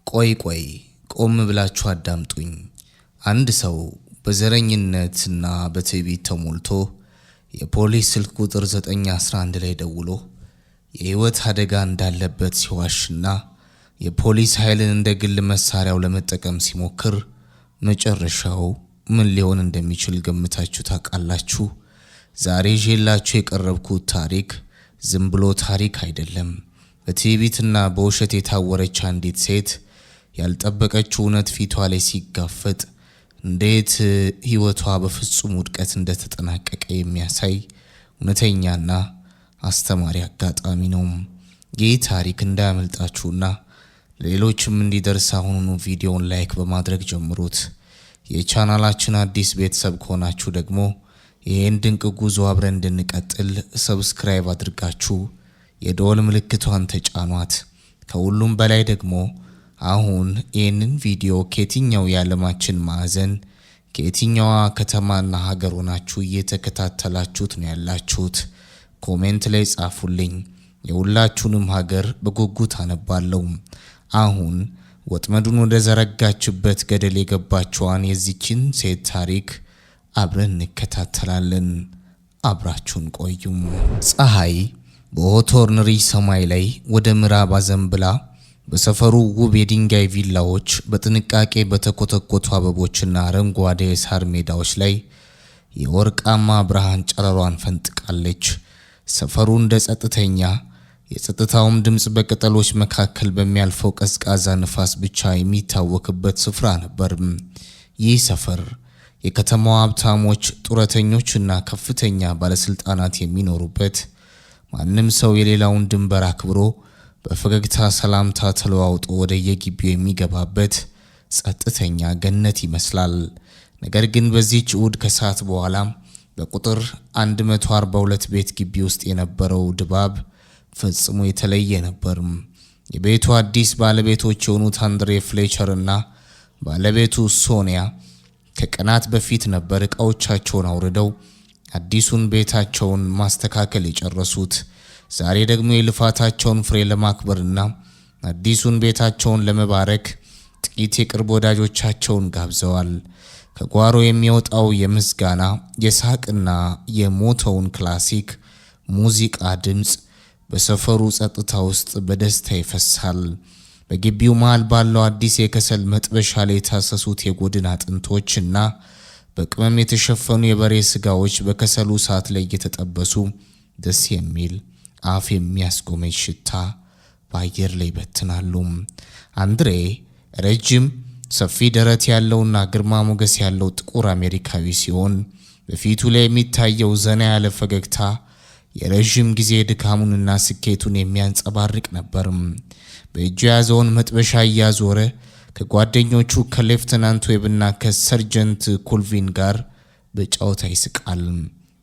ቆይ ቆም ብላችሁ አዳምጡኝ። አንድ ሰው በዘረኝነትና በትዕቢት ተሞልቶ የፖሊስ ስልክ ቁጥር 911 ላይ ደውሎ የህይወት አደጋ እንዳለበት ሲዋሽና የፖሊስ ኃይልን እንደ ግል መሳሪያው ለመጠቀም ሲሞክር መጨረሻው ምን ሊሆን እንደሚችል ገምታችሁ ታውቃላችሁ? ዛሬ ይዤላችሁ የቀረብኩት ታሪክ ዝም ብሎ ታሪክ አይደለም። በትዕቢትና በውሸት የታወረች አንዲት ሴት ያልጠበቀችው እውነት ፊቷ ላይ ሲጋፈጥ እንዴት ህይወቷ በፍጹም ውድቀት እንደተጠናቀቀ የሚያሳይ እውነተኛና አስተማሪ አጋጣሚ ነው። ይህ ታሪክ እንዳያመልጣችሁና ሌሎችም እንዲደርስ አሁኑኑ ቪዲዮውን ላይክ በማድረግ ጀምሩት። የቻናላችን አዲስ ቤተሰብ ከሆናችሁ ደግሞ ይህን ድንቅ ጉዞ አብረን እንድንቀጥል ሰብስክራይብ አድርጋችሁ የደወል ምልክቷን ተጫኗት። ከሁሉም በላይ ደግሞ አሁን ይህንን ቪዲዮ ከየትኛው የዓለማችን ማዕዘን ከየትኛዋ ከተማና ሀገር ሆናችሁ እየተከታተላችሁት ነው ያላችሁት? ኮሜንት ላይ ጻፉልኝ። የሁላችሁንም ሀገር በጉጉት አነባለሁ። አሁን ወጥመዱን ወደ ዘረጋችበት ገደል የገባችዋን የዚችን ሴት ታሪክ አብረን እንከታተላለን። አብራችሁን ቆዩም። ፀሐይ በሆቶርንሪ ሰማይ ላይ ወደ ምዕራብ አዘንብላ በሰፈሩ ውብ የድንጋይ ቪላዎች በጥንቃቄ በተኮተኮቱ አበቦችና አረንጓዴ የሳር ሜዳዎች ላይ የወርቃማ ብርሃን ጨረሯን ፈንጥቃለች። ሰፈሩ እንደ ጸጥተኛ፣ የጸጥታውም ድምጽ በቅጠሎች መካከል በሚያልፈው ቀዝቃዛ ንፋስ ብቻ የሚታወክበት ስፍራ ነበር። ይህ ሰፈር የከተማዋ ሀብታሞች፣ ጡረተኞችና ከፍተኛ ባለስልጣናት የሚኖሩበት፣ ማንም ሰው የሌላውን ድንበር አክብሮ በፈገግታ ሰላምታ ተለዋውጦ ወደ የግቢው የሚገባበት ጸጥተኛ ገነት ይመስላል። ነገር ግን በዚህች እሁድ ከሰዓት በኋላ በቁጥር 142 ቤት ግቢ ውስጥ የነበረው ድባብ ፈጽሞ የተለየ ነበር። የቤቱ አዲስ ባለቤቶች የሆኑት አንድሬ ፍሌቸር እና ባለቤቱ ሶኒያ ከቀናት በፊት ነበር እቃዎቻቸውን አውርደው አዲሱን ቤታቸውን ማስተካከል የጨረሱት። ዛሬ ደግሞ የልፋታቸውን ፍሬ ለማክበርና አዲሱን ቤታቸውን ለመባረክ ጥቂት የቅርብ ወዳጆቻቸውን ጋብዘዋል። ከጓሮ የሚወጣው የምስጋና የሳቅና የሞተውን ክላሲክ ሙዚቃ ድምጽ በሰፈሩ ጸጥታ ውስጥ በደስታ ይፈሳል። በግቢው መሃል ባለው አዲስ የከሰል መጥበሻ ላይ የታሰሱት የጎድን አጥንቶችና በቅመም የተሸፈኑ የበሬ ስጋዎች በከሰሉ እሳት ላይ እየተጠበሱ ደስ የሚል አፍ የሚያስጎመጅ ሽታ በአየር ላይ ይበትናሉ። አንድሬ ረጅም ሰፊ ደረት ያለውና ግርማ ሞገስ ያለው ጥቁር አሜሪካዊ ሲሆን በፊቱ ላይ የሚታየው ዘና ያለ ፈገግታ የረጅም ጊዜ ድካሙንና ስኬቱን የሚያንጸባርቅ ነበር። በእጁ የያዘውን መጥበሻ እያዞረ ከጓደኞቹ ከሌፍተናንት ዌብና ከሰርጀንት ኮልቪን ጋር በጨዋታ ይስቃል።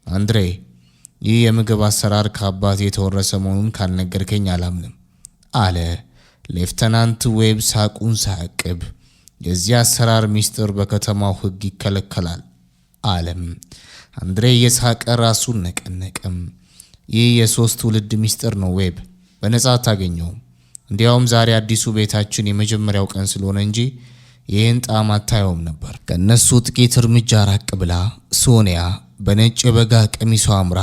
አንድሬ፣ ይህ የምግብ አሰራር ከአባት የተወረሰ መሆኑን ካልነገርከኝ አላምንም አለ ሌፍተናንት ዌብ ሳቁን ሳያቅብ። የዚህ አሰራር ሚስጥር በከተማው ሕግ ይከለከላል አለም። አንድሬ የሳቀ ራሱን ነቀነቀም። ይህ የሶስት ትውልድ ሚስጥር ነው ዌብ፣ በነጻ ታገኘውም። እንዲያውም ዛሬ አዲሱ ቤታችን የመጀመሪያው ቀን ስለሆነ እንጂ ይህን ጣዕም አታየውም ነበር። ከነሱ ጥቂት እርምጃ ራቅ ብላ ሶኒያ በነጭ የበጋ ቀሚሷ አምራ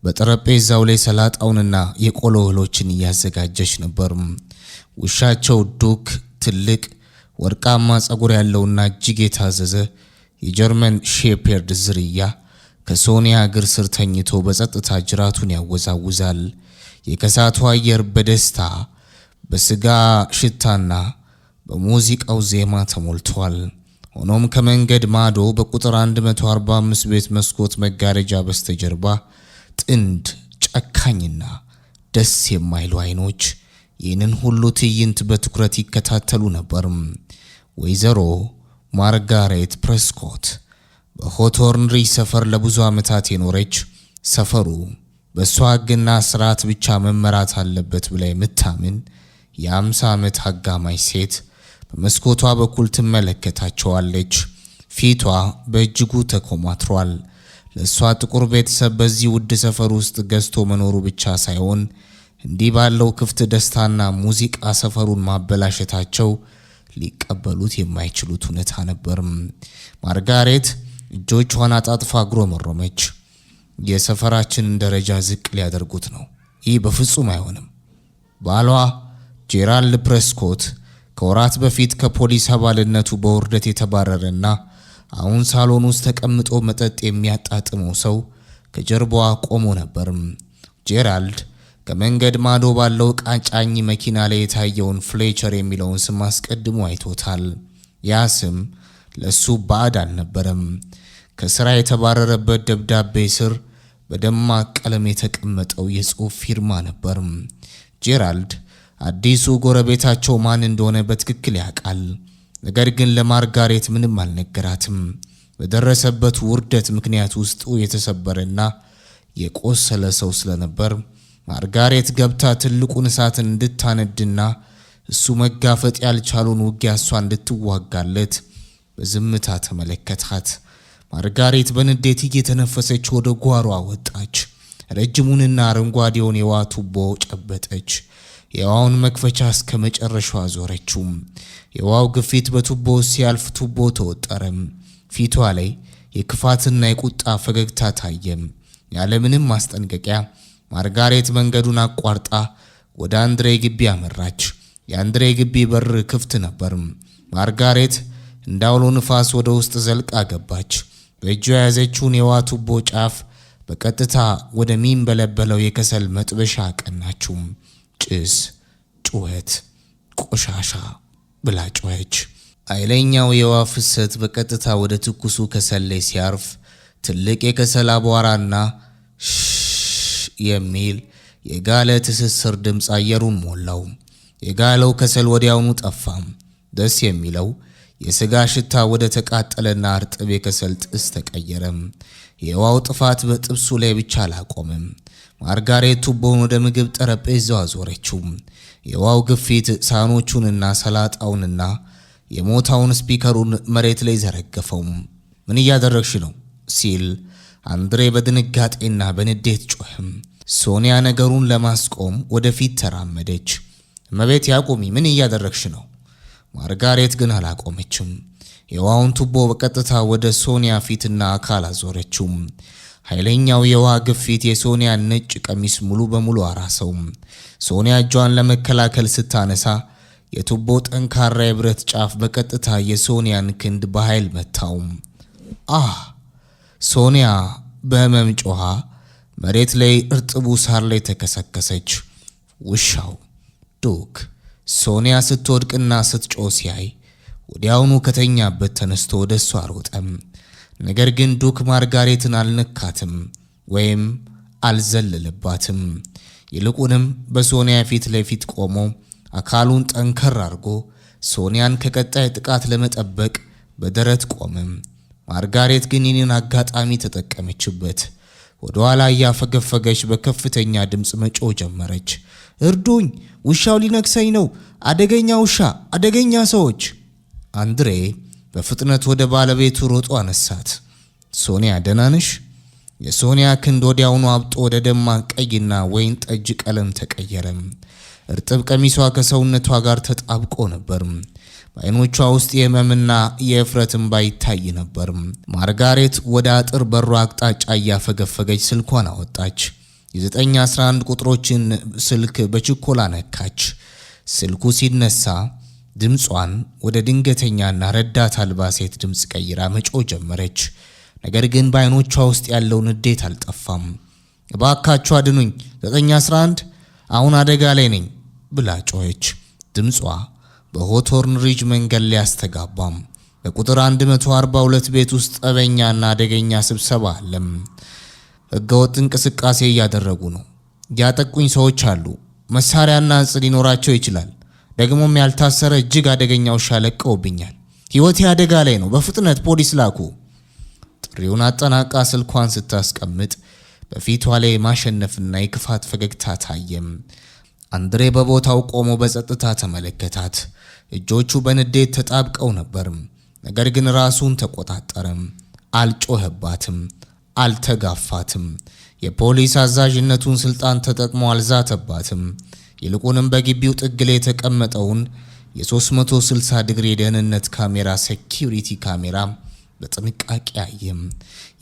በጠረጴዛው ላይ ሰላጣውንና የቆሎ እህሎችን እያዘጋጀች ነበር። ውሻቸው ዱክ ትልቅ ወርቃማ ጸጉር ያለውና እጅግ የታዘዘ የጀርመን ሼፐርድ ዝርያ ከሶኒያ እግር ስር ተኝቶ በጸጥታ ጅራቱን ያወዛውዛል። የከሳቱ አየር በደስታ በስጋ ሽታና በሙዚቃው ዜማ ተሞልቷል። ሆኖም ከመንገድ ማዶ በቁጥር 145 ቤት መስኮት መጋረጃ በስተጀርባ ጥንድ ጨካኝና ደስ የማይሉ አይኖች ይህንን ሁሉ ትዕይንት በትኩረት ይከታተሉ ነበር። ወይዘሮ ማርጋሬት ፕሬስኮት በሆቶርንሪ ሰፈር ለብዙ ዓመታት የኖረች፣ ሰፈሩ በሷ ሕግና ስርዓት ብቻ መመራት አለበት ብላ የምታምን የ50 ዓመት አጋማሽ ሴት በመስኮቷ በኩል ትመለከታቸዋለች። ፊቷ በእጅጉ ተኮማትሯል። ለሷ ጥቁር ቤተሰብ በዚህ ውድ ሰፈር ውስጥ ገዝቶ መኖሩ ብቻ ሳይሆን እንዲህ ባለው ክፍት ደስታና ሙዚቃ ሰፈሩን ማበላሸታቸው ሊቀበሉት የማይችሉት ሁኔታ ነበር። ማርጋሬት እጆቿን አጣጥፋ አጉረመረመች። የሰፈራችንን ደረጃ ዝቅ ሊያደርጉት ነው። ይህ በፍጹም አይሆንም። ባሏ ጄራልድ ፕሬስኮት ከወራት በፊት ከፖሊስ አባልነቱ በውርደት የተባረረና አሁን ሳሎን ውስጥ ተቀምጦ መጠጥ የሚያጣጥመው ሰው ከጀርባዋ ቆሞ ነበር። ጄራልድ ከመንገድ ማዶ ባለው ቃጫኝ መኪና ላይ የታየውን ፍሌቸር የሚለውን ስም አስቀድሞ አይቶታል። ያ ስም ለሱ ባዕድ አልነበረም። ከስራ የተባረረበት ደብዳቤ ስር በደማቅ ቀለም የተቀመጠው የጽሑፍ ፊርማ ነበር። ጄራልድ አዲሱ ጎረቤታቸው ማን እንደሆነ በትክክል ያውቃል። ነገር ግን ለማርጋሬት ምንም አልነገራትም። በደረሰበት ውርደት ምክንያት ውስጡ የተሰበረና የቆሰለ ሰው ስለነበር ማርጋሬት ገብታ ትልቁን እሳትን እንድታነድና እሱ መጋፈጥ ያልቻለውን ውጊያ እሷ እንድትዋጋለት በዝምታ ተመለከታት። ማርጋሬት በንዴት እየተነፈሰች ወደ ጓሯ ወጣች። ረጅሙንና አረንጓዴውን የውሃ ቱቦ ጨበጠች። የውሃውን መክፈቻ እስከ መጨረሻው አዞረችው። የውሃው ግፊት በቱቦ ሲያልፍ ቱቦ ተወጠረ። ፊቷ ላይ የክፋትና የቁጣ ፈገግታ ታየ። ያለምንም ማስጠንቀቂያ ማርጋሬት መንገዱን አቋርጣ ወደ አንድሬ ግቢ አመራች። የአንድሬ ግቢ በር ክፍት ነበር። ማርጋሬት እንዳውሎ ንፋስ ወደ ውስጥ ዘልቃ ገባች። በእጇ የያዘችውን የውሃ ቱቦ ጫፍ በቀጥታ ወደሚንበለበለው የከሰል መጥበሻ አቀናችው። ጭስ፣ ጩኸት፣ ቆሻሻ ብላ ጮኸች። ኃይለኛው የውሃ ፍሰት በቀጥታ ወደ ትኩሱ ከሰል ላይ ሲያርፍ ትልቅ የከሰል አቧራና የሚል የጋለ ትስስር ድምፅ አየሩን ሞላው። የጋለው ከሰል ወዲያውኑ ጠፋ። ደስ የሚለው የስጋ ሽታ ወደ ተቃጠለና እርጥብ የከሰል ጥስ ተቀየረ። የውሃው ጥፋት በጥብሱ ላይ ብቻ አላቆመም። ማርጋሬት ቱቦውን ወደ ምግብ ጠረጴዛው አዞረችው። የውሃው ግፊት ሳህኖቹንና ሰላጣውንና የሞታውን ስፒከሩን መሬት ላይ ዘረገፈው። ምን እያደረግሽ ነው ሲል አንድሬ በድንጋጤና በንዴት ጮኸ። ሶኒያ ነገሩን ለማስቆም ወደፊት ተራመደች። እመቤት ያቁሚ፣ ምን እያደረግሽ ነው? ማርጋሬት ግን አላቆመችም። የውሃውን ቱቦ በቀጥታ ወደ ሶኒያ ፊትና አካል አዞረችው። ኃይለኛው የውሃ ግፊት የሶኒያን ነጭ ቀሚስ ሙሉ በሙሉ አራሰው። ሶኒያ እጇን ለመከላከል ስታነሳ የቱቦ ጠንካራ የብረት ጫፍ በቀጥታ የሶኒያን ክንድ በኃይል መታው። ሶኒያ በህመም ጮኻ መሬት ላይ እርጥቡ ሳር ላይ ተከሰከሰች። ውሻው ዱክ ሶኒያ ስትወድቅና ስትጮህ ሲያይ ወዲያውኑ ከተኛበት ተነስቶ ወደሷ አሮጠም። ነገር ግን ዱክ ማርጋሬትን አልነካትም ወይም አልዘለለባትም። ይልቁንም በሶኒያ ፊት ለፊት ቆሞ አካሉን ጠንከር አድርጎ ሶኒያን ከቀጣይ ጥቃት ለመጠበቅ በደረት ቆመ። ማርጋሬት ግን ይህንን አጋጣሚ ተጠቀመችበት። ወደ ኋላ እያፈገፈገች በከፍተኛ ድምፅ መጮህ ጀመረች። እርዱኝ! ውሻው ሊነክሰኝ ነው! አደገኛ ውሻ! አደገኛ ሰዎች! አንድሬ በፍጥነት ወደ ባለቤቱ ሮጦ አነሳት። ሶኒያ ደህና ነሽ? የሶኒያ ክንድ ወዲያውኑ አብጦ ወደ ደማቅ ቀይና ወይን ጠጅ ቀለም ተቀየረ። እርጥብ ቀሚሷ ከሰውነቷ ጋር ተጣብቆ ነበር። በዓይኖቿ ውስጥ የህመምና የእፍረት እንባ ይታይ ነበር። ማርጋሬት ወደ አጥር በሩ አቅጣጫ እያፈገፈገች ስልኳን አወጣች። የ911 ቁጥሮችን ስልክ በችኮላ ነካች። ስልኩ ሲነሳ ድምጿን ወደ ድንገተኛና ረዳት አልባ ሴት ድምፅ ቀይራ መጮህ ጀመረች። ነገር ግን በዓይኖቿ ውስጥ ያለው ንዴት አልጠፋም። እባካችሁ አድኑኝ! 911 አሁን አደጋ ላይ ነኝ ብላ ጮኸች። ድምጿ በሆቶርን ሪጅ መንገድ ላይ አስተጋባም። በቁጥር 142 ቤት ውስጥ ጠበኛና አደገኛ ስብሰባ አለ። ህገወጥ እንቅስቃሴ እያደረጉ ነው። ያጠቁኝ ሰዎች አሉ። መሳሪያና ዕፅ ሊኖራቸው ይችላል። ደግሞም ያልታሰረ እጅግ አደገኛ ውሻ ለቀውብኛል። ህይወቴ አደጋ ላይ ነው። በፍጥነት ፖሊስ ላኩ። ጥሪውን አጠናቃ ስልኳን ስታስቀምጥ በፊቷ ላይ ማሸነፍና የክፋት ፈገግታ ታየም። አንድሬ በቦታው ቆሞ በጸጥታ ተመለከታት። እጆቹ በንዴት ተጣብቀው ነበር። ነገር ግን ራሱን ተቆጣጠረም። አልጮህባትም፣ አልተጋፋትም። የፖሊስ አዛዥነቱን ስልጣን ተጠቅሞ አልዛተባትም። ይልቁንም በግቢው ጥግ ላይ የተቀመጠውን የ360 ዲግሪ የደህንነት ካሜራ ሴኩሪቲ ካሜራ በጥንቃቄ አየም።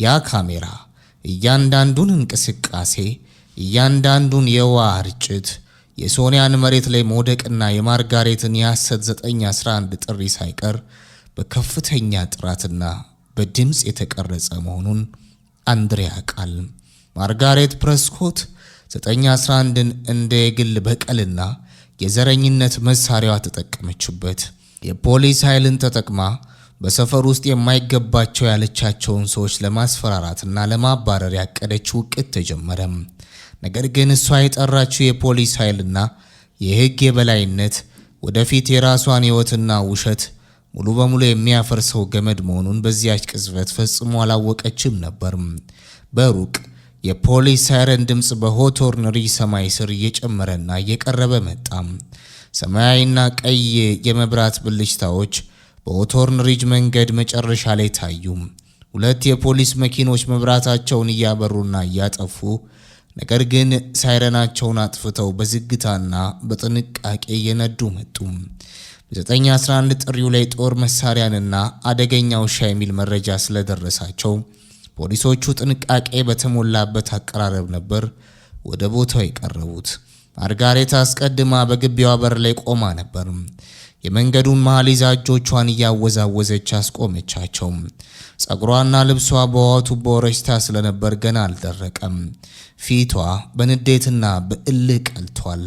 ያ ካሜራ እያንዳንዱን እንቅስቃሴ፣ እያንዳንዱን የውሃ ርጭት፣ የሶኒያን መሬት ላይ መውደቅና የማርጋሬትን የሐሰት 911 ጥሪ ሳይቀር በከፍተኛ ጥራትና በድምፅ የተቀረጸ መሆኑን አንድሬ ያውቃል። ማርጋሬት ፕሬስኮት 911ን እንደ የግል በቀልና የዘረኝነት መሳሪያዋ ተጠቀመችበት። የፖሊስ ኃይልን ተጠቅማ በሰፈር ውስጥ የማይገባቸው ያለቻቸውን ሰዎች ለማስፈራራትና ለማባረር ያቀደችው እቅድ ተጀመረ። ነገር ግን እሷ የጠራችው የፖሊስ ኃይልና የሕግ የበላይነት ወደፊት የራሷን ሕይወትና ውሸት ሙሉ በሙሉ የሚያፈርሰው ገመድ መሆኑን በዚያች ቅጽበት ፈጽሞ አላወቀችም ነበር። በሩቅ የፖሊስ ሳይረን ድምፅ በሆቶርነሪ ሰማይ ስር እየጨመረና እየቀረበ መጣ። ሰማያዊና ቀይ የመብራት ብልጭታዎች በሆቶርንሪጅ መንገድ መጨረሻ ላይ ታዩ። ሁለት የፖሊስ መኪኖች መብራታቸውን እያበሩና እያጠፉ፣ ነገር ግን ሳይረናቸውን አጥፍተው በዝግታና በጥንቃቄ እየነዱ መጡ። በ911 ጥሪው ላይ ጦር መሳሪያንና አደገኛ ውሻ የሚል መረጃ ስለደረሳቸው ፖሊሶቹ ጥንቃቄ በተሞላበት አቀራረብ ነበር ወደ ቦታው የቀረቡት። ማርጋሬት አስቀድማ በግቢዋ በር ላይ ቆማ ነበር። የመንገዱን መሃል ይዛ እጆቿን እያወዛወዘች አስቆመቻቸው። ጸጉሯና ልብሷ በውሃ ቱቦ ረጭታ ስለነበር ገና አልደረቀም። ፊቷ በንዴትና በእልህ ቀልቷል።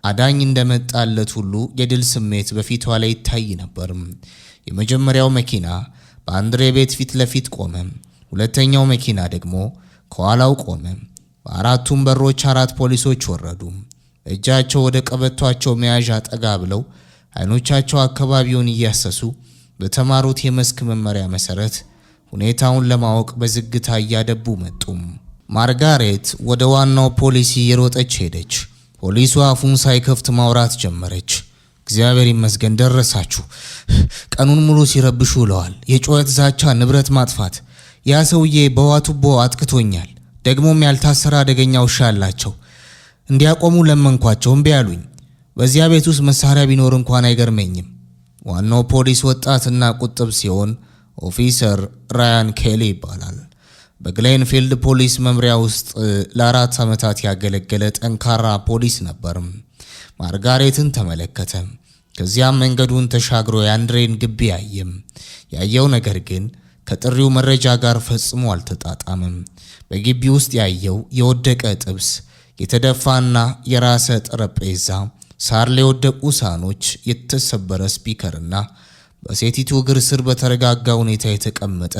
አዳኝ እንደመጣለት ሁሉ የድል ስሜት በፊቷ ላይ ይታይ ነበር። የመጀመሪያው መኪና በአንድሬ ቤት ፊት ለፊት ቆመ። ሁለተኛው መኪና ደግሞ ከኋላው ቆመ። በአራቱም በሮች 4 ፖሊሶች ወረዱ። እጃቸው ወደ ቀበቷቸው መያዣ ጠጋ ብለው አይኖቻቸው አካባቢውን እያሰሱ በተማሩት የመስክ መመሪያ መሰረት ሁኔታውን ለማወቅ በዝግታ እያደቡ መጡ። ማርጋሬት ወደ ዋናው ፖሊስ እየሮጠች ሄደች። ፖሊሱ አፉን ሳይከፍት ማውራት ጀመረች። እግዚአብሔር ይመስገን ደረሳችሁ። ቀኑን ሙሉ ሲረብሹ ውለዋል። የጩኸት ዛቻ፣ ንብረት ማጥፋት። ያ ሰውዬ በውሃ ቱቦ አጥቅቶኛል። ደግሞም ያልታሰረ አደገኛ ውሻ አላቸው። እንዲያቆሙ ለመንኳቸው፣ እምቢ አሉኝ። በዚያ ቤት ውስጥ መሳሪያ ቢኖር እንኳን አይገርመኝም። ዋናው ፖሊስ ወጣትና ቁጥብ ሲሆን ኦፊሰር ራያን ኬሊ ይባላል። በግሌንፊልድ ፖሊስ መምሪያ ውስጥ ለ4 ዓመታት ያገለገለ ጠንካራ ፖሊስ ነበር። ማርጋሬትን ተመለከተ። ከዚያም መንገዱን ተሻግሮ የአንድሬን ግቢ አየም። ያየው ነገር ግን ከጥሪው መረጃ ጋር ፈጽሞ አልተጣጣመም። በግቢ ውስጥ ያየው የወደቀ ጥብስ፣ የተደፋና የራሰ ጠረጴዛ፣ ሳር ላይ የወደቁ ሳህኖች፣ የተሰበረ ስፒከርና በሴቲቱ እግር ስር በተረጋጋ ሁኔታ የተቀመጠ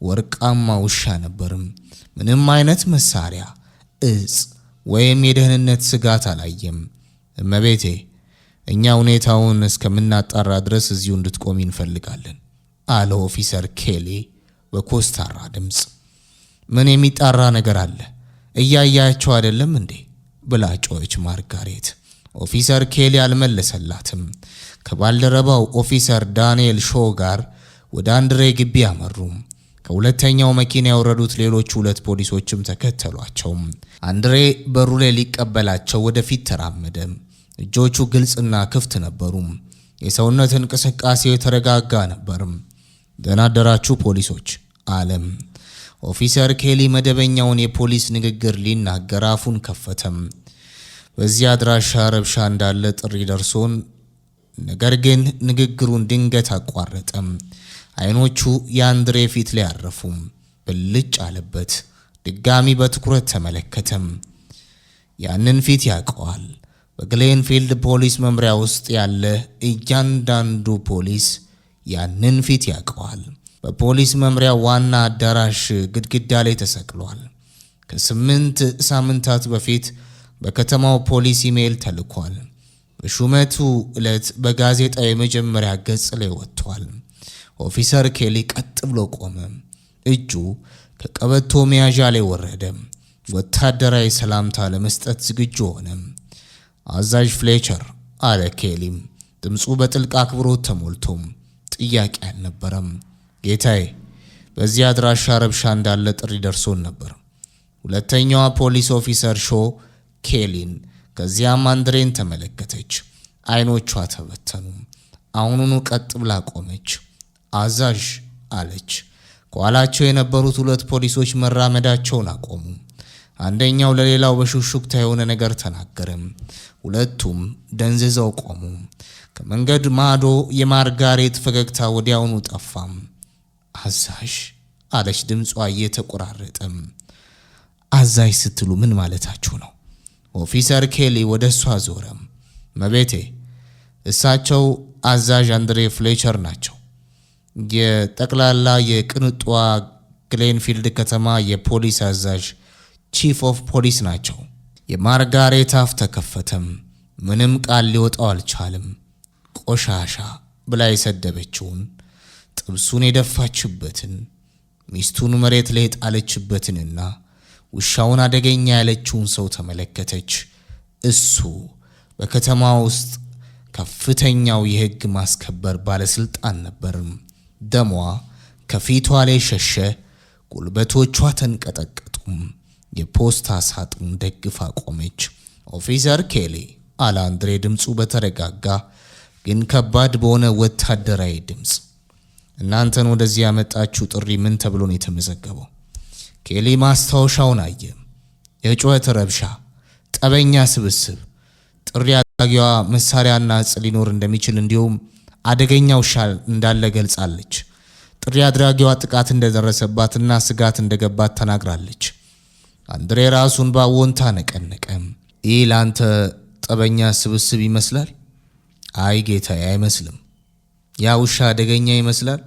ወርቃማ ውሻ ነበር። ምንም አይነት መሳሪያ፣ እጽ ወይም የደህንነት ስጋት አላየም። እመቤቴ፣ እኛ ሁኔታውን እስከምናጣራ ድረስ እዚሁ እንድትቆሚ እንፈልጋለን አለ ኦፊሰር ኬሊ በኮስታራ ድምፅ። ምን የሚጣራ ነገር አለ? እያያቸው አይደለም እንዴ? ብላ ጮኸች ማርጋሬት። ኦፊሰር ኬሊ አልመለሰላትም። ከባልደረባው ኦፊሰር ዳንኤል ሾ ጋር ወደ አንድሬ ግቢ አመሩ። ከሁለተኛው መኪና የወረዱት ሌሎች 2 ፖሊሶችም ተከተሏቸው። አንድሬ በሩ ላይ ሊቀበላቸው ወደፊት ተራመደ። እጆቹ ግልጽና ክፍት ነበሩ። የሰውነት እንቅስቃሴው የተረጋጋ ነበር። ደህና አደራችሁ ፖሊሶች አለም። ኦፊሰር ኬሊ መደበኛውን የፖሊስ ንግግር ሊናገር አፉን ከፈተም። በዚህ አድራሻ ረብሻ እንዳለ ጥሪ ደርሶን፣ ነገር ግን ንግግሩን ድንገት አቋረጠም። አይኖቹ የአንድሬ ፊት ላይ አረፉ። ብልጭ አለበት። ድጋሚ በትኩረት ተመለከተም። ያንን ፊት ያውቀዋል። በግሌንፊልድ ፖሊስ መምሪያ ውስጥ ያለ እያንዳንዱ ፖሊስ ያንን ፊት ያውቀዋል። በፖሊስ መምሪያ ዋና አዳራሽ ግድግዳ ላይ ተሰቅሏል። ከ8 ሳምንታት በፊት በከተማው ፖሊስ ኢሜይል ተልኳል። በሹመቱ ዕለት በጋዜጣው የመጀመሪያ ገጽ ላይ ወጥቷል። ኦፊሰር ኬሊ ቀጥ ብሎ ቆመ። እጁ ከቀበቶ መያዣ ላይ ወረደ። ወታደራዊ ሰላምታ ለመስጠት ዝግጁ ሆነ። አዛዥ ፍሌቸር አለ ኬሊም፣ ድምፁ በጥልቅ አክብሮት ተሞልቶ። ጥያቄ አልነበረም። ጌታዬ፣ በዚህ አድራሻ ረብሻ እንዳለ ጥሪ ደርሶን ነበር። ሁለተኛዋ ፖሊስ ኦፊሰር ሾ ኬሊን ከዚያም አንድሬን ተመለከተች። አይኖቿ ተበተኑ። አሁኑኑ ቀጥ ብላ ቆመች። አዛዥ አለች። ከኋላቸው የነበሩት ሁለት ፖሊሶች መራመዳቸውን አቆሙ። አንደኛው ለሌላው በሹክሹክታ የሆነ ነገር ተናገረም። ሁለቱም ደንዝዘው ቆሙ። ከመንገድ ማዶ የማርጋሬት ፈገግታ ወዲያውኑ ጠፋም። አዛዥ አለች፣ ድምጿ እየተቆራረጠም። አዛዥ ስትሉ ምን ማለታችሁ ነው? ኦፊሰር ኬሊ ወደ እሷ ዞረም። መቤቴ፣ እሳቸው አዛዥ አንድሬ ፍሌቸር ናቸው። የጠቅላላ የቅንጧ ግሌንፊልድ ከተማ የፖሊስ አዛዥ ቺፍ ኦፍ ፖሊስ ናቸው። የማርጋሬት አፍ ተከፈተም። ምንም ቃል ሊወጣው አልቻለም። ቆሻሻ ብላ የሰደበችውን፣ ጥብሱን የደፋችበትን፣ ሚስቱን መሬት ላይ ጣለችበትንና ውሻውን አደገኛ ያለችውን ሰው ተመለከተች። እሱ በከተማ ውስጥ ከፍተኛው የሕግ ማስከበር ባለስልጣን ነበርም። ደሟ ከፊቷ ላይ ሸሸ። ጉልበቶቿ ተንቀጠቀጡም። የፖስታ ሳጥኑን ደግፋ ቆመች። ኦፊሰር ኬሊ አለ አንድሬ፣ ድምፁ በተረጋጋ ግን ከባድ በሆነ ወታደራዊ ድምፅ። እናንተን ወደዚህ ያመጣችሁ ጥሪ ምን ተብሎ ነው የተመዘገበው? ኬሊ ማስታወሻውን አየ። የጩኸት ረብሻ፣ ጠበኛ ስብስብ፣ ጥሪ አድራጊዋ መሳሪያና ዕፅ ሊኖር እንደሚችል እንዲሁም አደገኛ ውሻ እንዳለ ገልጻለች። ጥሪ አድራጊዋ ጥቃት እንደደረሰባትና ስጋት እንደገባት ተናግራለች። አንድሬ ራሱን ባወንታ ነቀነቀ። ይህ ላንተ ጠበኛ ስብስብ ይመስላል? አይ ጌታዬ፣ አይመስልም። ያ ውሻ አደገኛ ይመስላል?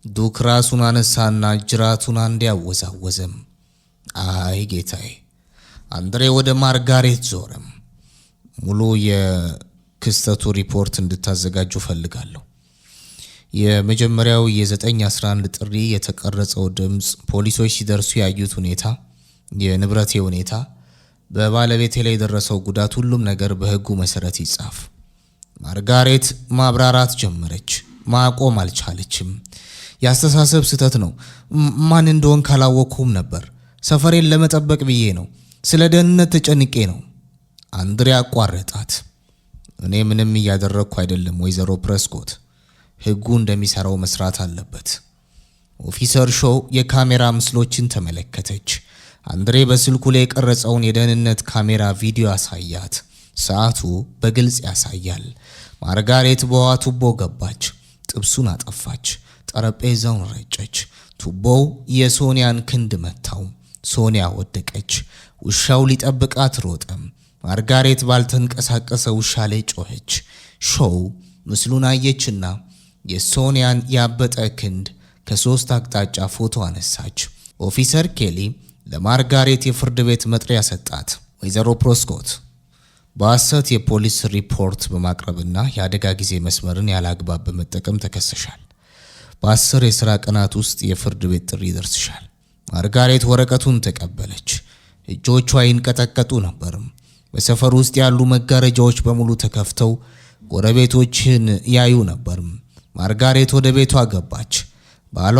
ዱክ ራሱን አነሳና ጅራቱን አንዴ አወዛወዘም። አይ ጌታዬ። አንድሬ ወደ ማርጋሬት ዞረም። ሙሉ የክስተቱ ሪፖርት እንድታዘጋጁ ፈልጋለሁ። የመጀመሪያው የ911 ጥሪ የተቀረጸው ድምፅ፣ ፖሊሶች ሲደርሱ ያዩት ሁኔታ፣ የንብረቴ ሁኔታ፣ በባለቤቴ ላይ የደረሰው ጉዳት፣ ሁሉም ነገር በሕጉ መሰረት ይጻፍ። ማርጋሬት ማብራራት ጀመረች። ማቆም አልቻለችም። ያስተሳሰብ ስህተት ነው። ማን እንደሆን ካላወቅኩም ነበር። ሰፈሬን ለመጠበቅ ብዬ ነው። ስለ ደህንነት ተጨንቄ ነው። አንድሬ አቋረጣት። እኔ ምንም እያደረግኩ አይደለም ወይዘሮ ፕሬስኮት። ሕጉ እንደሚሰራው መስራት አለበት። ኦፊሰር ሾው የካሜራ ምስሎችን ተመለከተች። አንድሬ በስልኩ ላይ የቀረጸውን የደህንነት ካሜራ ቪዲዮ አሳያት። ሰዓቱ በግልጽ ያሳያል። ማርጋሬት በውሃ ቱቦ ገባች። ጥብሱን አጠፋች። ጠረጴዛውን ረጨች። ቱቦው የሶኒያን ክንድ መታው። ሶኒያ ወደቀች። ውሻው ሊጠብቃት ሮጠም። ማርጋሬት ባልተንቀሳቀሰ ውሻ ላይ ጮኸች። ሾው ምስሉን አየችና የሶኒያን ያበጠ ክንድ ከሶስት አቅጣጫ ፎቶ አነሳች። ኦፊሰር ኬሊ ለማርጋሬት የፍርድ ቤት መጥሪያ ሰጣት። ወይዘሮ ፕሬስኮት በሐሰት የፖሊስ ሪፖርት በማቅረብና የአደጋ ጊዜ መስመርን ያላግባብ በመጠቀም ተከሰሻል። በ10 የሥራ ቀናት ውስጥ የፍርድ ቤት ጥሪ ይደርስሻል። ማርጋሬት ወረቀቱን ተቀበለች። እጆቿ ይንቀጠቀጡ ነበርም። በሰፈር ውስጥ ያሉ መጋረጃዎች በሙሉ ተከፍተው ጎረቤቶችን ያዩ ነበርም። ማርጋሬት ወደ ቤቷ ገባች። ባሏ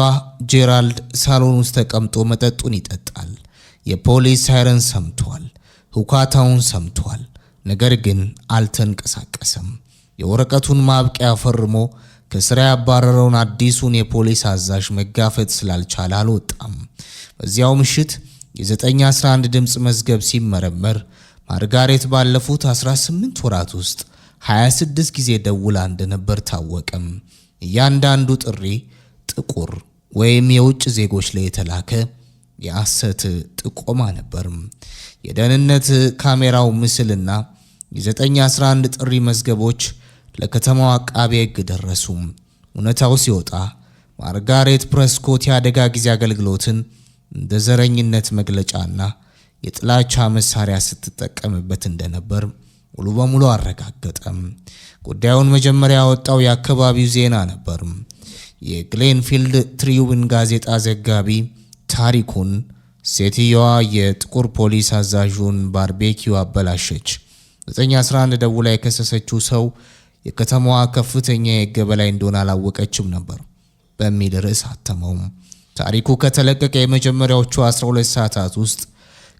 ጄራልድ ሳሎን ውስጥ ተቀምጦ መጠጡን ይጠጣል። የፖሊስ ሳይረን ሰምቷል። ሁካታውን ሰምቷል። ነገር ግን አልተንቀሳቀሰም። የወረቀቱን ማብቂያ ፈርሞ ከስራ ያባረረውን አዲሱን የፖሊስ አዛዥ መጋፈጥ ስላልቻለ አልወጣም። በዚያው ምሽት የ911 ድምፅ መዝገብ ሲመረመር ማርጋሬት ባለፉት 18 ወራት ውስጥ 26 ጊዜ ደውላ እንደነበር ታወቀም። እያንዳንዱ ጥሪ ጥቁር ወይም የውጭ ዜጎች ላይ የተላከ የሐሰት ጥቆማ ነበርም። የደህንነት ካሜራው ምስልና የ911 ጥሪ መዝገቦች ለከተማው አቃቤ ሕግ ደረሱ። እውነታው ሲወጣ ማርጋሬት ፕሬስኮት የአደጋ ጊዜ አገልግሎትን እንደ ዘረኝነት መግለጫና የጥላቻ መሳሪያ ስትጠቀምበት እንደነበር ሙሉ በሙሉ አረጋገጠም። ጉዳዩን መጀመሪያ ያወጣው የአካባቢው ዜና ነበር። የግሌንፊልድ ትሪቡን ጋዜጣ ዘጋቢ ታሪኩን ሴትየዋ የጥቁር ፖሊስ አዛዡን ባርቤኪው አበላሸች፣ 911 ደውላ የከሰሰችው ሰው የከተማዋ ከፍተኛ የሕግ በላይ እንደሆነ አላወቀችም ነበር በሚል ርዕስ አተመው። ታሪኩ ከተለቀቀ የመጀመሪያዎቹ 12 ሰዓታት ውስጥ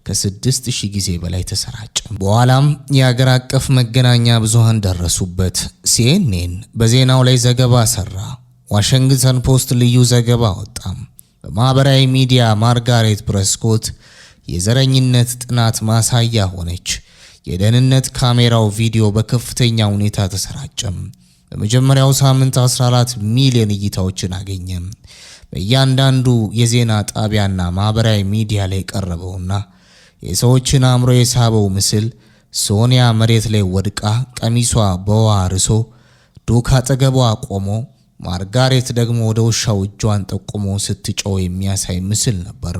ከ6000 ጊዜ በላይ ተሰራጨ። በኋላም የአገር አቀፍ መገናኛ ብዙሃን ደረሱበት። CNN በዜናው ላይ ዘገባ ሰራ። ዋሽንግተን ፖስት ልዩ ዘገባ ወጣ። በማህበራዊ ሚዲያ ማርጋሬት ፕሬስኮት የዘረኝነት ጥናት ማሳያ ሆነች። የደህንነት ካሜራው ቪዲዮ በከፍተኛ ሁኔታ ተሰራጨም። በመጀመሪያው ሳምንት 14 ሚሊዮን እይታዎችን አገኘ። በእያንዳንዱ የዜና ጣቢያና ማህበራዊ ሚዲያ ላይ ቀረበውና የሰዎችን አእምሮ የሳበው ምስል ሶኒያ መሬት ላይ ወድቃ ቀሚሷ በውሃ ርሶ ዱክ አጠገቧ ቆሞ ማርጋሬት ደግሞ ወደ ውሻው እጇን ጠቁሞ ስትጮህ የሚያሳይ ምስል ነበር።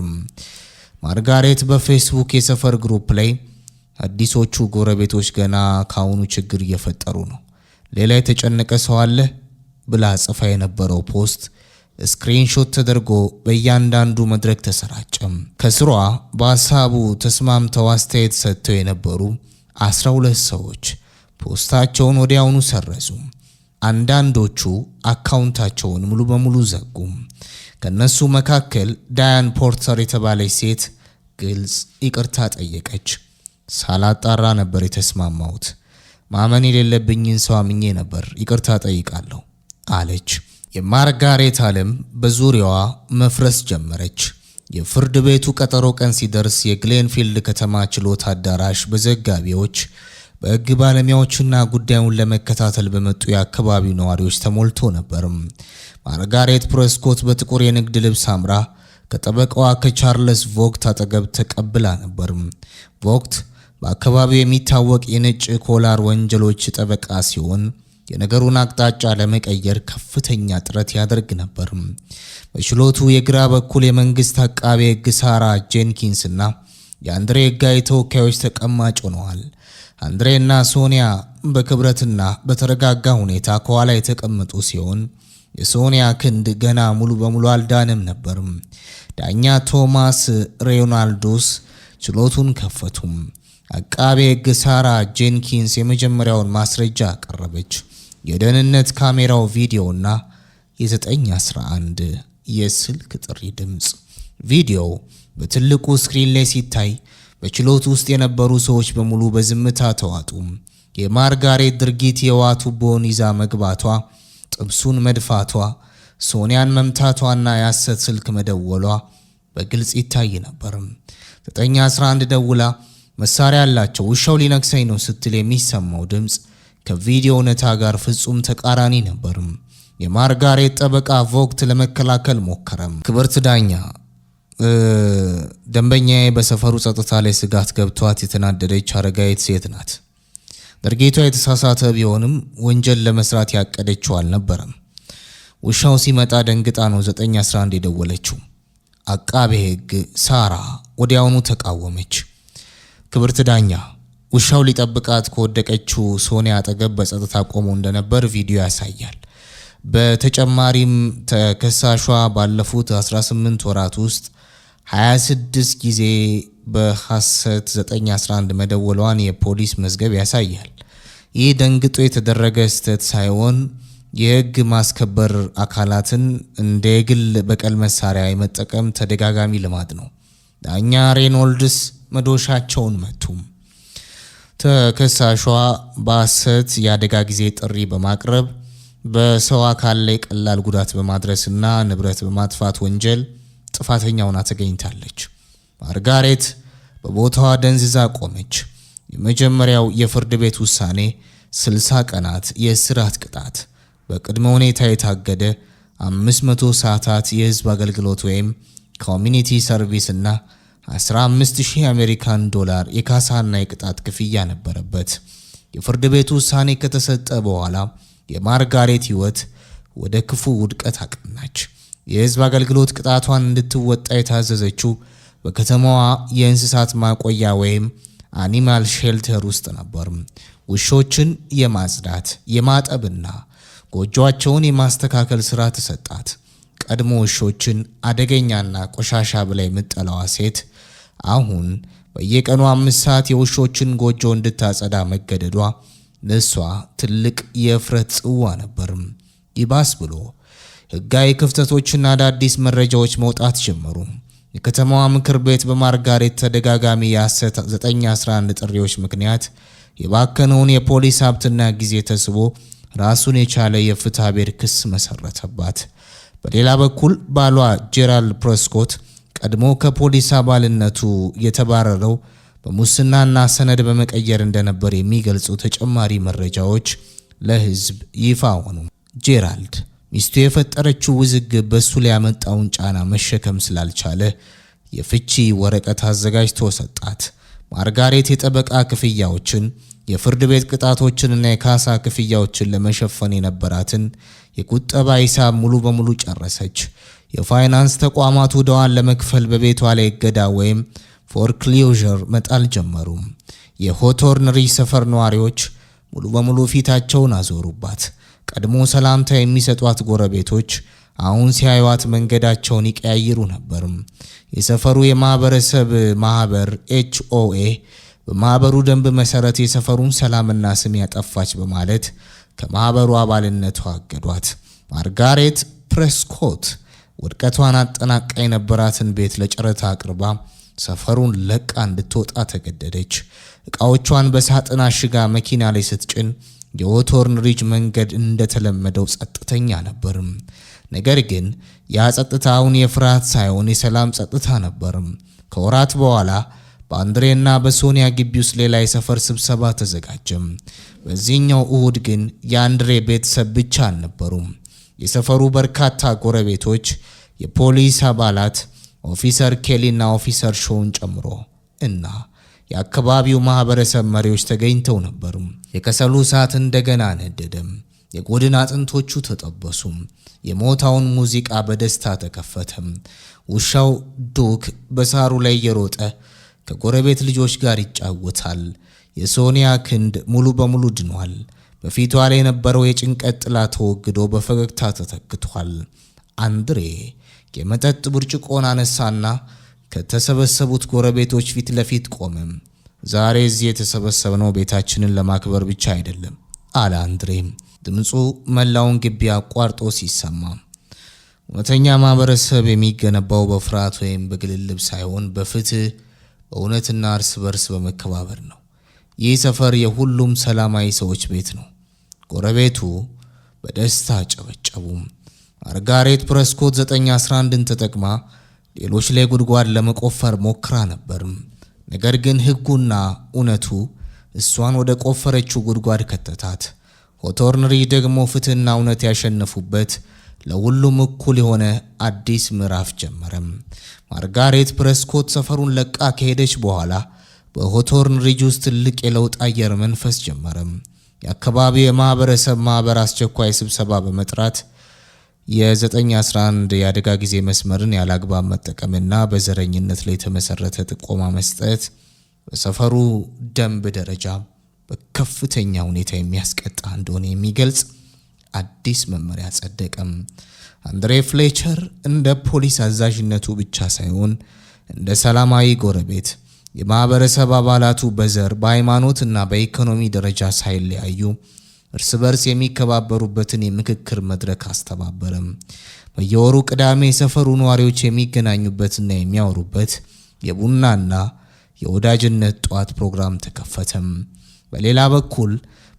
ማርጋሬት በፌስቡክ የሰፈር ግሩፕ ላይ አዲሶቹ ጎረቤቶች ገና ካሁኑ ችግር እየፈጠሩ ነው፣ ሌላ የተጨነቀ ሰው አለ ብላ ጽፋ የነበረው ፖስት ስክሪንሾት ተደርጎ በእያንዳንዱ መድረክ ተሰራጨ። ከስሯ በሀሳቡ ተስማምተው አስተያየት ሰጥተው የነበሩ 12 ሰዎች ፖስታቸውን ወዲያውኑ ሰረዙ። አንዳንዶቹ አካውንታቸውን ሙሉ በሙሉ ዘጉ። ከነሱ መካከል ዳያን ፖርተር የተባለች ሴት ግልጽ ይቅርታ ጠየቀች። ሳላጣራ ነበር የተስማማሁት፣ ማመን የሌለብኝን ሰው አምኜ ነበር፣ ይቅርታ ጠይቃለሁ አለች። የማርጋሬት ዓለም በዙሪያዋ መፍረስ ጀመረች። የፍርድ ቤቱ ቀጠሮ ቀን ሲደርስ የግሌንፊልድ ከተማ ችሎት አዳራሽ በዘጋቢዎች በሕግ ባለሙያዎችና ጉዳዩን ለመከታተል በመጡ የአካባቢው ነዋሪዎች ተሞልቶ ነበር። ማርጋሬት ፕሬስኮት በጥቁር የንግድ ልብስ አምራ ከጠበቃዋ ከቻርልስ ቮግት አጠገብ ተቀብላ ነበር። ቮግት በአካባቢው የሚታወቅ የነጭ ኮላር ወንጀሎች ጠበቃ ሲሆን የነገሩን አቅጣጫ ለመቀየር ከፍተኛ ጥረት ያደርግ ነበር። በችሎቱ የግራ በኩል የመንግስት አቃቤ ሕግ ሳራ ጄንኪንስ እና የአንድሬ ሕጋዊ ተወካዮች ተቀማጭ ሆነዋል። አንድሬና ሶኒያ በክብረትና በተረጋጋ ሁኔታ ከኋላ የተቀመጡ ሲሆን የሶኒያ ክንድ ገና ሙሉ በሙሉ አልዳንም ነበር። ዳኛ ቶማስ ሬናልዶስ ችሎቱን ከፈቱ። አቃቤ ሕግ ሳራ ጄንኪንስ የመጀመሪያውን ማስረጃ አቀረበች። የደህንነት ካሜራው ቪዲዮና የ911 የስልክ ጥሪ ድምጽ። ቪዲዮው በትልቁ ስክሪን ላይ ሲታይ በችሎት ውስጥ የነበሩ ሰዎች በሙሉ በዝምታ ተዋጡ። የማርጋሬት ድርጊት የውሃ ቱቦውን ይዛ መግባቷ፣ ጥብሱን መድፋቷ፣ ሶኒያን መምታቷና የሐሰት ስልክ መደወሏ በግልጽ ይታይ ነበር። 911 ደውላ መሳሪያ ያላቸው ውሻው ሊነክሰኝ ነው ስትል የሚሰማው ድምጽ ከቪዲዮ እውነታ ጋር ፍጹም ተቃራኒ ነበር። የማርጋሬት ጠበቃ ቮግት ለመከላከል ሞከረም። ክብርት ዳኛ፣ ደንበኛዬ በሰፈሩ ጸጥታ ላይ ስጋት ገብቷት የተናደደች አረጋዊት ሴት ናት። ድርጊቷ የተሳሳተ ቢሆንም ወንጀል ለመስራት ያቀደችው አልነበረም። ውሻው ሲመጣ ደንግጣ ነው 911 የደወለችው። አቃቤ ሕግ ሳራ ወዲያውኑ ተቃወመች። ክብርት ዳኛ፣ ውሻው ሊጠብቃት ከወደቀችው ሶኒያ አጠገብ በጸጥታ ቆሞ እንደነበር ቪዲዮ ያሳያል። በተጨማሪም ተከሳሿ ባለፉት 18 ወራት ውስጥ 26 ጊዜ በሐሰት 911 መደወሏን የፖሊስ መዝገብ ያሳያል። ይህ ደንግጦ የተደረገ ስህተት ሳይሆን የሕግ ማስከበር አካላትን እንደ የግል በቀል መሳሪያ የመጠቀም ተደጋጋሚ ልማድ ነው። ዳኛ ሬኖልድስ መዶሻቸውን መቱ። ተከሳሿ በሐሰት የአደጋ ጊዜ ጥሪ በማቅረብ በሰው አካል ላይ ቀላል ጉዳት በማድረስና ንብረት በማጥፋት ወንጀል ጥፋተኛ ሆና ተገኝታለች። ማርጋሬት በቦታዋ ደንዝዛ ቆመች። የመጀመሪያው የፍርድ ቤት ውሳኔ 60 ቀናት የእስራት ቅጣት፣ በቅድመ ሁኔታ የታገደ 500 ሰዓታት የህዝብ አገልግሎት ወይም ኮሚኒቲ ሰርቪስ እና 15000 አሜሪካን ዶላር የካሳና የቅጣት ክፍያ ነበረበት። የፍርድ ቤቱ ውሳኔ ከተሰጠ በኋላ የማርጋሬት ህይወት ወደ ክፉ ውድቀት አቀናች። የህዝብ አገልግሎት ቅጣቷን እንድትወጣ የታዘዘችው በከተማዋ የእንስሳት ማቆያ ወይም አኒማል ሼልተር ውስጥ ነበር። ውሾችን የማጽዳት የማጠብና ጎጆአቸውን የማስተካከል ስራ ተሰጣት። ቀድሞ ውሾችን አደገኛና ቆሻሻ ብላ የምትጠላዋ ሴት አሁን በየቀኑ 5 ሰዓት የውሾችን ጎጆ እንድታጸዳ መገደዷ ለሷ ትልቅ የእፍረት ጽዋ ነበር። ይባስ ብሎ ህጋዊ ክፍተቶችና አዳዲስ መረጃዎች መውጣት ጀመሩ። የከተማዋ ምክር ቤት በማርጋሬት ተደጋጋሚ የሐሰት 911 ጥሪዎች ምክንያት የባከነውን የፖሊስ ሀብትና ጊዜ ተስቦ ራሱን የቻለ የፍትሐ ብሔር ክስ መሰረተባት። በሌላ በኩል ባሏ ጄራልድ ፕሬስኮት ቀድሞ ከፖሊስ አባልነቱ የተባረረው በሙስናና ሰነድ በመቀየር እንደነበር የሚገልጹ ተጨማሪ መረጃዎች ለሕዝብ ይፋ ሆኑ። ጄራልድ ሚስቱ የፈጠረችው ውዝግብ በሱ ላይ ያመጣውን ጫና መሸከም ስላልቻለ የፍቺ ወረቀት አዘጋጅቶ ሰጣት። ማርጋሬት የጠበቃ ክፍያዎችን፣ የፍርድ ቤት ቅጣቶችንና የካሳ ክፍያዎችን ለመሸፈን የነበራትን የቁጠባ ሂሳብ ሙሉ በሙሉ ጨረሰች። የፋይናንስ ተቋማት ዕዳዋን ለመክፈል በቤቷ ላይ እገዳ ወይም ፎርክሎዥር መጣል ጀመሩ። የሆቶርን ሪጅ ሰፈር ነዋሪዎች ሙሉ በሙሉ ፊታቸውን አዞሩባት። ቀድሞ ሰላምታ የሚሰጧት ጎረቤቶች አሁን ሲያዩዋት መንገዳቸውን ይቀያይሩ ነበር። የሰፈሩ የማህበረሰብ ማህበር HOA በማህበሩ ደንብ መሰረት የሰፈሩን ሰላምና ስም ያጠፋች በማለት ከማህበሩ አባልነቷ አገዷት። ማርጋሬት ፕሬስኮት ውድቀቷን አጠናቃ የነበራትን ቤት ለጨረታ አቅርባ ሰፈሩን ለቃ እንድትወጣ ተገደደች። ዕቃዎቿን በሳጥን አሽጋ መኪና ላይ ስትጭን የሆቶርን ሪጅ መንገድ እንደተለመደው ጸጥተኛ ነበር። ነገር ግን ያ ጸጥታ አሁን የፍርሃት ሳይሆን የሰላም ጸጥታ ነበር። ከወራት በኋላ በአንድሬና በሶኒያ ግቢ ውስጥ ሌላ የሰፈር ስብሰባ ተዘጋጀም። በዚህኛው እሁድ ግን የአንድሬ ቤተሰብ ብቻ አልነበሩም። የሰፈሩ በርካታ ጎረቤቶች፣ የፖሊስ አባላት፣ ኦፊሰር ኬሊና ኦፊሰር ሾውን ጨምሮ እና የአካባቢው ማህበረሰብ መሪዎች ተገኝተው ነበር። የከሰሉ እሳት እንደገና ነደደም። የጎድን አጥንቶቹ ተጠበሱ። የሞታውን ሙዚቃ በደስታ ተከፈተም። ውሻው ዱክ በሳሩ ላይ እየሮጠ ከጎረቤት ልጆች ጋር ይጫወታል። የሶኒያ ክንድ ሙሉ በሙሉ ድኗል። በፊቷ ላይ የነበረው የጭንቀት ጥላ ተወግዶ በፈገግታ ተተክቷል። አንድሬ የመጠጥ ብርጭቆን አነሳና ከተሰበሰቡት ጎረቤቶች ፊት ለፊት ቆመ። ዛሬ እዚህ የተሰበሰብነው ቤታችንን ለማክበር ብቻ አይደለም አለ አንድሬ። ድምፁ መላውን ግቢ አቋርጦ ሲሰማ፣ እውነተኛ ማህበረሰብ የሚገነባው በፍርሃት ወይም በግልልብ ሳይሆን በፍትህ፣ በእውነትና እርስ በርስ በመከባበር ነው። ይህ ሰፈር የሁሉም ሰላማዊ ሰዎች ቤት ነው። ጎረቤቱ በደስታ ጨበጨቡ። ማርጋሬት ፕሬስኮት 911ን ተጠቅማ ሌሎች ላይ ጉድጓድ ለመቆፈር ሞክራ ነበር። ነገር ግን ሕጉና እውነቱ እሷን ወደ ቆፈረችው ጉድጓድ ከተታት። ሆቶርን ሪጅ ደግሞ ፍትህና እውነት ያሸነፉበት ለሁሉም እኩል የሆነ አዲስ ምዕራፍ ጀመረም። ማርጋሬት ፕሬስኮት ሰፈሩን ለቃ ከሄደች በኋላ በሆቶርን ሪጅ ውስጥ ትልቅ የለውጥ አየር መንፈስ ጀመረም። የአካባቢው የማህበረሰብ ማህበር አስቸኳይ ስብሰባ በመጥራት የ911 የአደጋ ጊዜ መስመርን ያላግባብ መጠቀምና በዘረኝነት ላይ የተመሰረተ ጥቆማ መስጠት በሰፈሩ ደንብ ደረጃ በከፍተኛ ሁኔታ የሚያስቀጣ እንደሆነ የሚገልጽ አዲስ መመሪያ ጸደቀም። አንድሬ ፍሌቸር እንደ ፖሊስ አዛዥነቱ ብቻ ሳይሆን እንደ ሰላማዊ ጎረቤት የማህበረሰብ አባላቱ በዘር፣ በሃይማኖትና በኢኮኖሚ ደረጃ ሳይለያዩ እርስ በርስ የሚከባበሩበትን የምክክር መድረክ አስተባበረም። በየወሩ ቅዳሜ የሰፈሩ ነዋሪዎች የሚገናኙበትና የሚያወሩበት የቡናና የወዳጅነት ጧት ፕሮግራም ተከፈተም። በሌላ በኩል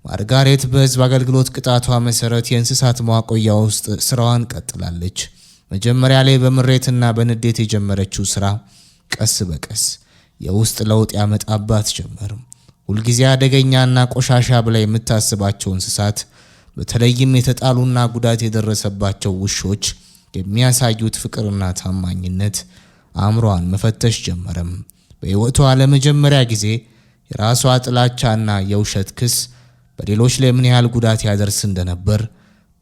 ማርጋሬት በህዝብ አገልግሎት ቅጣቷ መሰረት የእንስሳት ማቆያ ውስጥ ስራዋን ቀጥላለች። መጀመሪያ ላይ በምሬትና በንዴት የጀመረችው ስራ ቀስ በቀስ የውስጥ ለውጥ ያመጣባት ጀመር። ሁልጊዜ አደገኛና ቆሻሻ ብላ የምታስባቸው እንስሳት፣ በተለይም የተጣሉና ጉዳት የደረሰባቸው ውሾች የሚያሳዩት ፍቅርና ታማኝነት አእምሮዋን መፈተሽ ጀመረም። በህይወቷ ለመጀመሪያ ጊዜ የራሷ ጥላቻና የውሸት ክስ በሌሎች ላይ ምን ያህል ጉዳት ያደርስ እንደነበር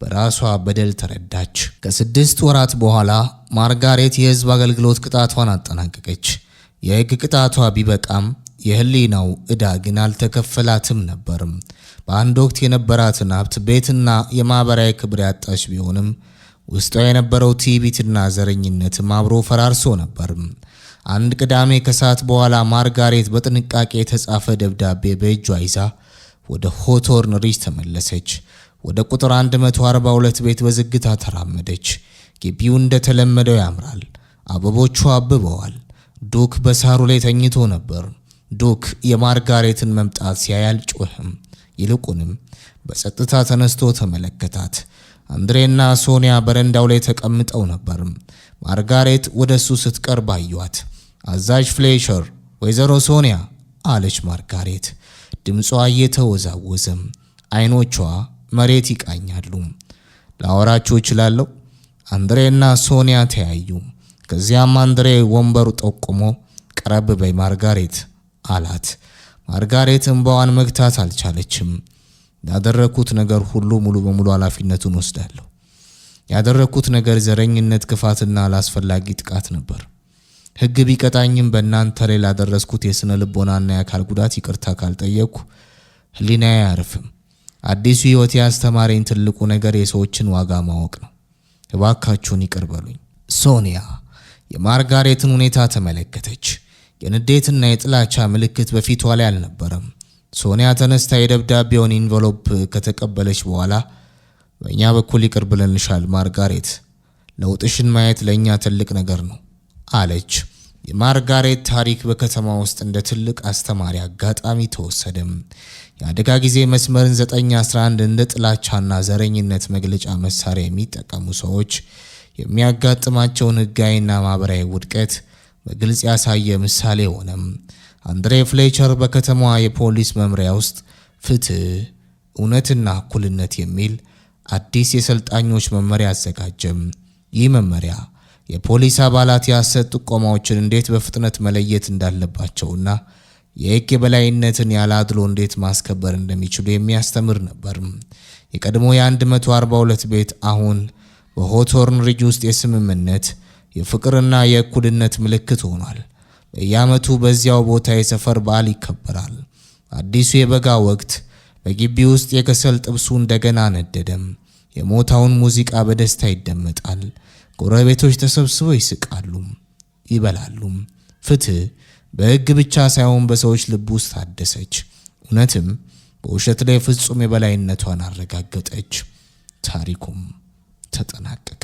በራሷ በደል ተረዳች። ከ6 ወራት በኋላ ማርጋሬት የህዝብ አገልግሎት ቅጣቷን አጠናቀቀች። የህግ ቅጣቷ ቢበቃም የህሊናው ዕዳ ግን አልተከፈላትም ነበርም። በአንድ ወቅት የነበራትን ሀብት፣ ቤትና የማህበራዊ ክብር ያጣች ቢሆንም ውስጧ የነበረው ትዕቢትና ዘረኝነትም አብሮ ፈራርሶ ነበር። አንድ ቅዳሜ ከሰዓት በኋላ ማርጋሬት በጥንቃቄ የተጻፈ ደብዳቤ በእጇ ይዛ ወደ ሆቶርን ሪጅ ተመለሰች። ወደ ቁጥር 142 ቤት በዝግታ ተራመደች። ግቢው እንደተለመደው ያምራል። አበቦቹ አብበዋል። ዱክ በሳሩ ላይ ተኝቶ ነበር። ዱክ የማርጋሬትን መምጣት ሲያይ አልጮህም። ይልቁንም በጸጥታ ተነስቶ ተመለከታት። አንድሬና ሶኒያ በረንዳው ላይ ተቀምጠው ነበር። ማርጋሬት ወደሱ ስትቀርብ አዩአት። አዛዥ ፍሌሸር፣ ወይዘሮ ሶኒያ አለች ማርጋሬት። ድምጿ እየተወዛወዘም አይኖቿ መሬት ይቃኛሉ። ላወራችሁ እችላለሁ? አንድሬና ሶኒያ ተያዩ። ከዚያም አንድሬ ወንበሩ ጠቁሞ ቀረብ በይ ማርጋሬት አላት። ማርጋሬት እንባዋን መግታት አልቻለችም። ያደረኩት ነገር ሁሉ ሙሉ በሙሉ ኃላፊነቱን ወስዳለሁ። ያደረኩት ነገር ዘረኝነት፣ ክፋትና አላስፈላጊ ጥቃት ነበር። ሕግ ቢቀጣኝም በእናንተ ላይ ላደረስኩት የስነ ልቦናና የአካል ጉዳት ይቅርታ ካልጠየቅኩ ሕሊናዬ አያርፍም። አዲሱ ሕይወት ያስተማረኝ ትልቁ ነገር የሰዎችን ዋጋ ማወቅ ነው። እባካችሁን ይቅር በሉኝ። ሶኒያ የማርጋሬትን ሁኔታ ተመለከተች። የንዴትና የጥላቻ ምልክት በፊቷ ላይ አልነበረም። ሶኒያ ተነስታ የደብዳቤውን ኢንቨሎፕ ከተቀበለች በኋላ በእኛ በኩል ይቅር ብለንሻል ማርጋሬት፣ ለውጥሽን ማየት ለእኛ ትልቅ ነገር ነው አለች። የማርጋሬት ታሪክ በከተማ ውስጥ እንደ ትልቅ አስተማሪ አጋጣሚ ተወሰደም። የአደጋ ጊዜ መስመርን 911 እንደ ጥላቻና ዘረኝነት መግለጫ መሳሪያ የሚጠቀሙ ሰዎች የሚያጋጥማቸውን ሕጋዊና ማህበራዊ ውድቀት በግልጽ ያሳየ ምሳሌ ሆነም። አንድሬ ፍሌቸር በከተማዋ የፖሊስ መምሪያ ውስጥ ፍትህ፣ እውነትና እኩልነት የሚል አዲስ የሰልጣኞች መመሪያ አዘጋጀም። ይህ መመሪያ የፖሊስ አባላት የሐሰት ጥቆማዎችን እንዴት በፍጥነት መለየት እንዳለባቸውና የሕግ የበላይነትን ያለ አድሎ እንዴት ማስከበር እንደሚችሉ የሚያስተምር ነበር። የቀድሞ የ142 ቤት አሁን በሆቶርን ሪጅ ውስጥ የስምምነት የፍቅርና የእኩልነት ምልክት ሆኗል። በየዓመቱ በዚያው ቦታ የሰፈር በዓል ይከበራል። አዲሱ የበጋ ወቅት በግቢ ውስጥ የከሰል ጥብሱ እንደገና ነደደም። የሞታውን ሙዚቃ በደስታ ይደመጣል። ጎረቤቶች ተሰብስበው ይስቃሉ፣ ይበላሉ። ፍትህ በሕግ ብቻ ሳይሆን በሰዎች ልብ ውስጥ ታደሰች። እውነትም በውሸት ላይ ፍጹም የበላይነቷን አረጋገጠች። ታሪኩም ተጠናቀቀ።